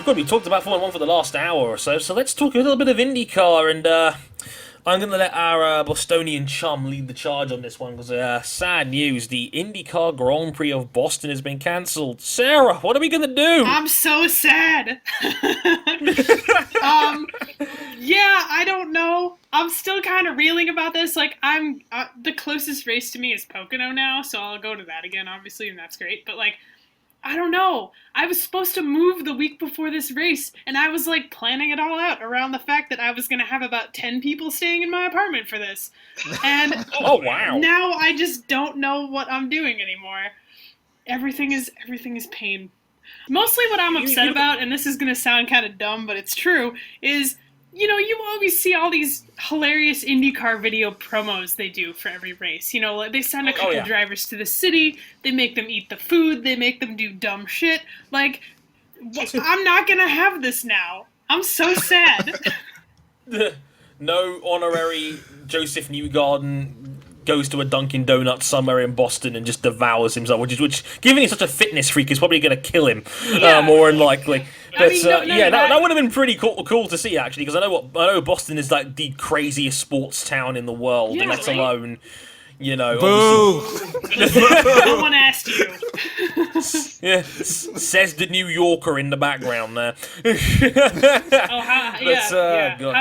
God, we talked about Formula 1 for the last hour or so, so let's talk a little bit of IndyCar, and I'm going to let our Bostonian chum lead the charge on this one, because sad news, the IndyCar Grand Prix of Boston has been cancelled. Sarah, what are we going to do? I'm so sad. Yeah, I don't know. I'm still kind of reeling about this. Like, I'm the closest race to me is Pocono now, so I'll go to that again, obviously, and that's great. But like, I don't know. I was supposed to move the week before this race, and I was like planning it all out around the fact that I was going to have about 10 people staying in my apartment for this. And Oh, wow. now I just don't know what I'm doing anymore. Everything is pain. Mostly what I'm upset about, and this is going to sound kind of dumb, but it's true, is, you know, you always see all these hilarious IndyCar video promos they do for every race. You know, like they send a couple drivers to the city, they make them eat the food, they make them do dumb shit. Like, I'm not going to have this now. I'm so sad. No honorary Joseph Newgarden goes to a Dunkin' Donuts somewhere in Boston and just devours himself, which given he's such a fitness freak, is probably going to kill him, more than likely. But that would have been pretty cool to see, actually, because I know Boston is like the craziest sports town in the world, let alone, you know. Boo! No one asked you. Yeah, says the New Yorker in the background there. How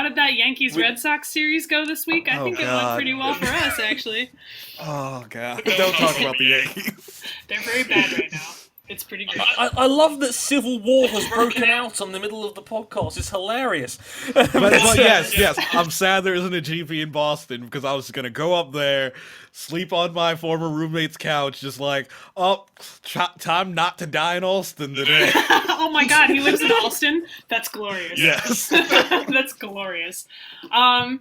did that Yankees-Red Sox series go this week? I think it went pretty well for us, actually. Oh, God. Don't talk about the Yankees. They're very bad right now. It's pretty great. I love that civil war has broken out on the middle of the podcast. It's hilarious. But yes, I'm sad there isn't a GP in Boston, because I was going to go up there, sleep on my former roommate's couch, just like, time not to die in Alston today. Oh my God, he lives in Alston? That's glorious. Yes. That's glorious. I'm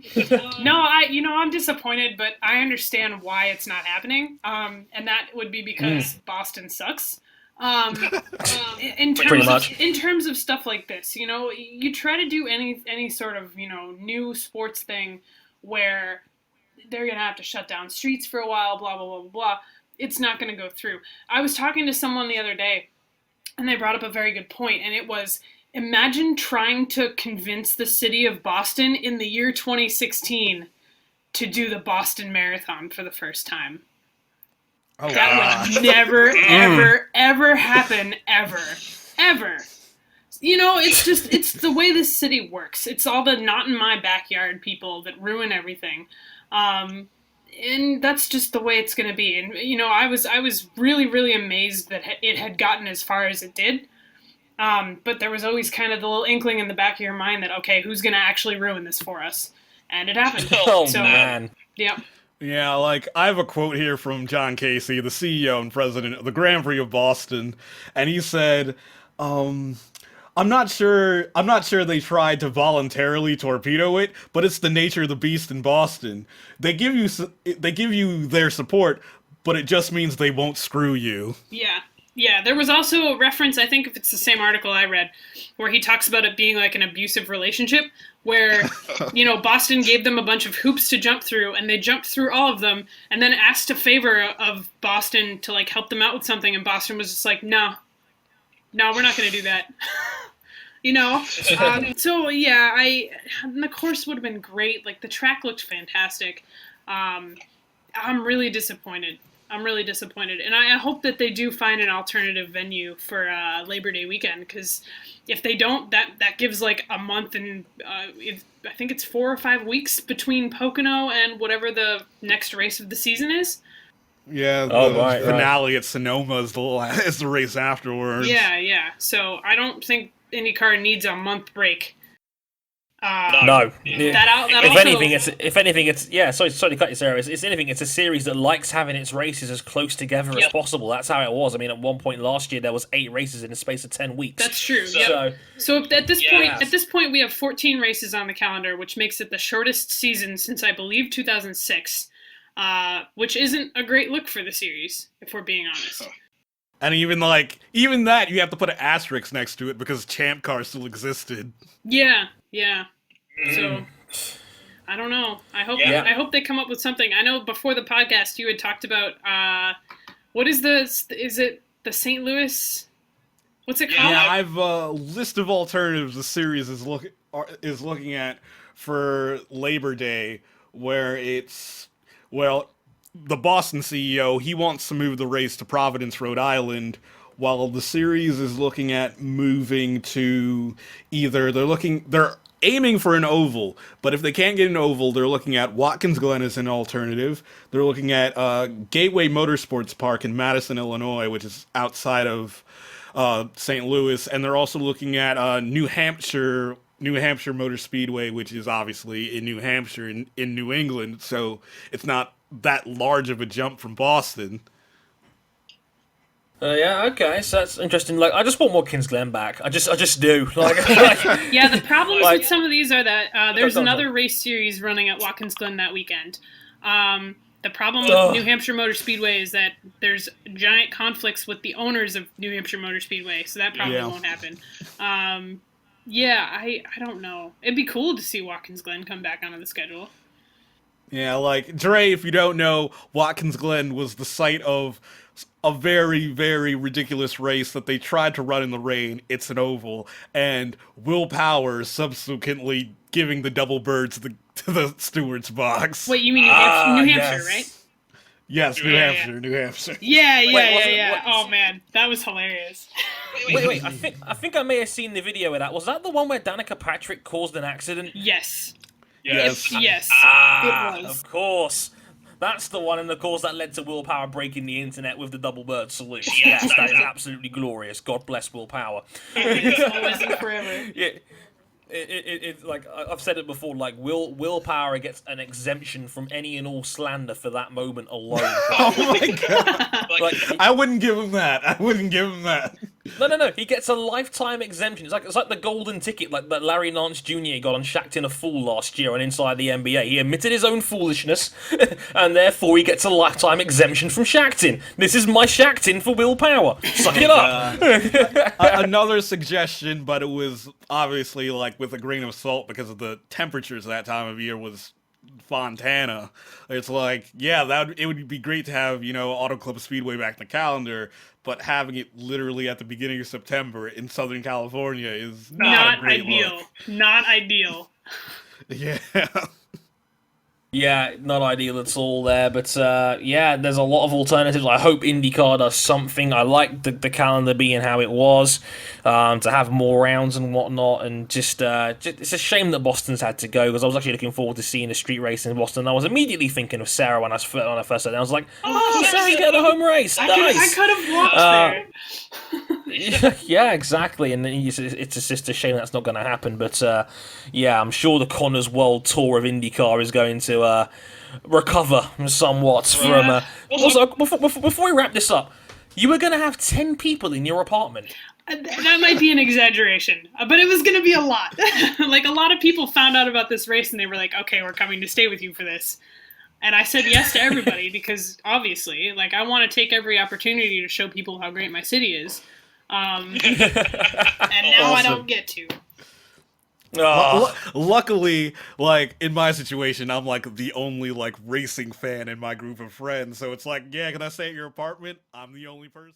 disappointed, but I understand why it's not happening. And that would be because Boston sucks. In terms of stuff like this, you know, you try to do any sort of, you know, new sports thing where they're going to have to shut down streets for a while, blah, blah, blah, blah, blah. It's not going to go through. I was talking to someone the other day, and they brought up a very good point, and it was, imagine trying to convince the city of Boston in the year 2016 to do the Boston Marathon for the first time. Oh, that would never, ever, ever happen, ever. You know, it's the way this city works. It's all the not in my backyard people that ruin everything. And that's just the way it's going to be. And, you know, I was really, really amazed that it had gotten as far as it did. But there was always kind of the little inkling in the back of your mind that, okay, who's going to actually ruin this for us? And it happened. Man. Yeah. Yeah, like, I have a quote here from John Casey, the CEO and president of the Grand Prix of Boston, and he said, I'm not sure they tried to voluntarily torpedo it, but it's the nature of the beast in Boston. They give you their support, but it just means they won't screw you. Yeah, there was also a reference, I think if it's the same article I read, where he talks about it being like an abusive relationship, where, you know, Boston gave them a bunch of hoops to jump through, and they jumped through all of them, and then asked a favor of Boston to, like, help them out with something, and Boston was just like, no, we're not going to do that. You know? So, yeah, the course would have been great. Like, the track looked fantastic. I'm really disappointed. And I hope that they do find an alternative venue for Labor Day weekend, because if they don't, that gives like a month and I think it's 4 or 5 weeks between Pocono and whatever the next race of the season is. Yeah, the finale at Sonoma is the race afterwards. Yeah. So I don't think IndyCar needs a month break. No. If anything, it's sorry to cut you, Sarah. It's a series that likes having its races as close together as possible. That's how it was. I mean, at one point last year there was 8 races in the space of 10 weeks. That's true. So at this point we have 14 races on the calendar, which makes it the shortest season since I believe 2006, which isn't a great look for the series, if we're being honest. And even that, you have to put an asterisk next to it because Champ Car still existed. Yeah. So, I don't know. I hope they come up with something. I know before the podcast you had talked about, is it the St. Louis What's it Yeah, called? Yeah, I've a list of alternatives the series is looking at for Labor Day, where it's well, the Boston CEO he wants to move the race to Providence, Rhode Island, while the series is looking at moving to either they're aiming for an oval, but if they can't get an oval, they're looking at Watkins Glen as an alternative. They're looking at Gateway Motorsports Park in Madison, Illinois, which is outside of St. Louis, and they're also looking at New Hampshire Motor Speedway, which is obviously in New Hampshire in New England, so it's not that large of a jump from Boston. Yeah, okay, so that's interesting. Like, I just want Watkins Glen back. I just do. Like, Yeah, the problems Like- with some of these are that there's Go on, another John. race series running at Watkins Glen that weekend. The problem with Ugh. New Hampshire Motor Speedway is that there's giant conflicts with the owners of New Hampshire Motor Speedway, so that probably Yeah. won't happen. Yeah, I don't know. It'd be cool to see Watkins Glen come back onto the schedule. Yeah, like Dre, if you don't know, Watkins Glen was the site of a very, very ridiculous race that they tried to run in the rain. It's an oval, and Will Power subsequently giving the double bird to the steward's box. Wait, you mean New Hampshire, New Hampshire, yes. right? Yes, New Yeah, Hampshire, New Hampshire. Yeah, Wait, yeah, wasn't- yeah. what- Oh man, that was hilarious. wait, I think I may have seen the video of that. Was that the one where Danica Patrick caused an accident? Yes, Yes. yes, Ah, it was. of course. That's the one, and of course that led to Will Power breaking the internet with the double bird salute. Yes, that is absolutely glorious. God bless Will Power. It's always and forever. Yeah, it's like I've said it before. Like Will Power gets an exemption from any and all slander for that moment alone. Oh my god! Like, I wouldn't give him that. I wouldn't give him that. no. He gets a lifetime exemption. It's like the golden ticket, like that Larry Nance Jr. got on Shacked in a Fool last year on Inside the NBA. He admitted his own foolishness, and therefore he gets a lifetime exemption from Shacked. This is my Shacked for Will Power. Suck it up. Another suggestion, but it was obviously like with a grain of salt because of the temperatures that time of year was Fontana. It's like, yeah, it would be great to have, Auto Club Speedway back in the calendar, but having it literally at the beginning of September in Southern California is not a great ideal. look. Not ideal. Yeah. Yeah, not ideal at all there, but yeah, there's a lot of alternatives. I hope IndyCar does something. I like the calendar being how it was, to have more rounds and whatnot, and just it's a shame that Boston's had to go, because I was actually looking forward to seeing a street race in Boston. I was immediately thinking of Sarah when I first said that. I was like, oh, Sarah get the home race, I nice. could have watched there. Yeah, exactly, and it's just a shame that's not going to happen. But yeah, I'm sure the Connors World Tour of IndyCar is going to recover somewhat from. Yeah. Also, before we wrap this up, you were going to have 10 people in your apartment. That might be an exaggeration, but it was going to be a lot. Like, a lot of people found out about this race and they were like, okay, we're coming to stay with you for this. And I said yes to everybody because, obviously, like, I want to take every opportunity to show people how great my city is. And now I don't get to. Luckily, like in my situation, I'm like the only like racing fan in my group of friends. So it's like, yeah, can I stay at your apartment? I'm the only person.